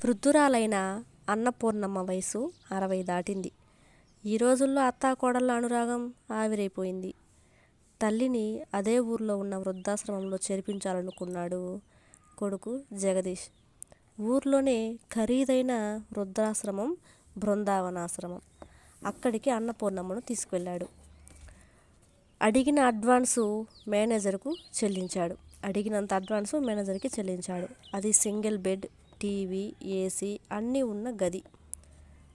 వృద్ధురాలైన అన్నపూర్ణమ్మ వయసు 60 దాటింది. ఈ రోజుల్లో అత్తాకోడళ్ళ అనురాగం ఆవిరైపోయింది. తల్లిని అదే ఊర్లో ఉన్న వృద్ధాశ్రమంలో చేర్పించాలనుకున్నాడు కొడుకు జగదీష్. ఊర్లోనే ఖరీదైన వృద్ధాశ్రమం బృందావనాశ్రమం. అక్కడికి అన్నపూర్ణమ్మను తీసుకువెళ్ళాడు. అడిగినంత అడ్వాన్సు మేనేజర్కి చెల్లించాడు. అది సింగిల్ బెడ్, టీవీ, ఏసీ అన్నీ ఉన్న గది.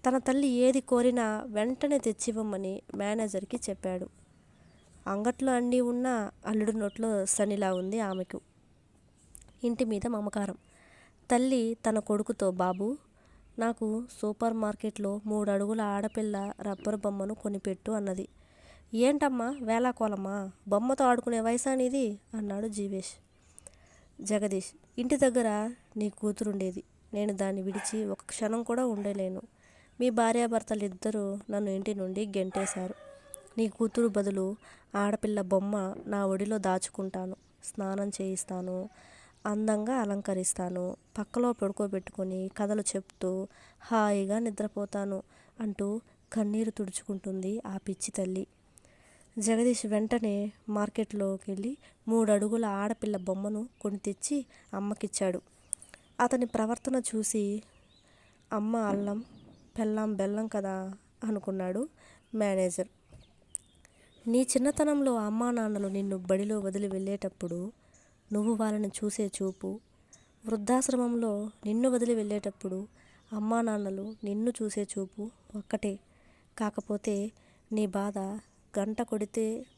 తన తల్లి ఏది కోరినా వెంటనే తెచ్చివ్వమని మేనేజర్కి చెప్పాడు. అంగట్లో అన్నీ ఉన్న అల్లుడి నోట్లో శనిలా ఉంది ఆమెకు. ఇంటి మీద మమకారం. తల్లి తన కొడుకుతో, బాబూ, నాకు సూపర్ మార్కెట్లో 3 అడుగుల ఆడపిల్ల రబ్బరు బొమ్మను కొనిపెట్టు అన్నది. ఏంటమ్మా వేళాకోళమా, బొమ్మతో ఆడుకునే వయసా నీది అన్నాడు జగదీష్. ఇంటి దగ్గర నీ కూతురుండేది. నేను దాన్ని విడిచి ఒక క్షణం కూడా ఉండలేను. మీ భార్యాభర్తలిద్దరూ నన్ను ఇంటి నుండి గెంటేశారు. నీ కూతురు బదులు ఆడపిల్ల బొమ్మ నా ఒడిలో దాచుకుంటాను, స్నానం చేయిస్తాను, అందంగా అలంకరిస్తాను, పక్కలో పడుకోబెట్టుకొని కథలు చెప్తూ హాయిగా నిద్రపోతాను అంటూ కన్నీరు తుడుచుకుంటుంది ఆ పిచ్చి తల్లి. జగదీష్ వెంటనే మార్కెట్లోకి వెళ్ళి 3 అడుగుల ఆడపిల్ల బొమ్మను కొని తెచ్చి అమ్మకిచ్చాడు. అతని ప్రవర్తన చూసి అమ్మ అల్లం, పెళ్ళాం బెల్లం కదా అనుకున్నాడు మేనేజర్. నీ చిన్నతనంలో అమ్మా నాన్నలు నిన్ను బడిలో వదిలి వెళ్ళేటప్పుడు నువ్వు వాళ్ళని చూసే చూపు, వృద్ధాశ్రమంలో నిన్ను వదిలి వెళ్ళేటప్పుడు అమ్మా నాన్నలు నిన్ను చూసే చూపు ఒక్కటే. కాకపోతే నీ బాధ గంట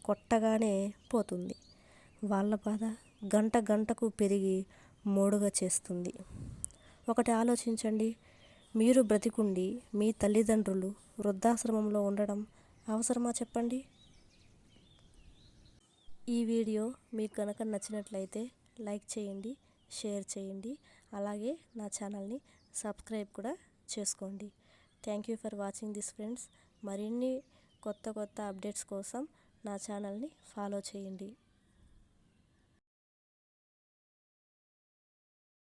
కొట్టగానే పోతుంది. వాళ్ళ బాధ గంట గంటకు పెరిగి మోడుగా చేస్తుంది. ఒకటి ఆలోచించండి, మీరు బ్రతికుండి మీ తల్లిదండ్రులు వృద్ధాశ్రమంలో ఉండడం అవసరమా చెప్పండి? ఈ వీడియో మీకు కనుక నచ్చినట్లయితే లైక్ చేయండి, షేర్ చేయండి, అలాగే నా ఛానల్ని సబ్స్క్రైబ్ కూడా చేసుకోండి. Thank you for watching this friends. మరిన్ని కొత్త అప్డేట్స్ కోసం నా ఛానల్ని ఫాలో చేయండి.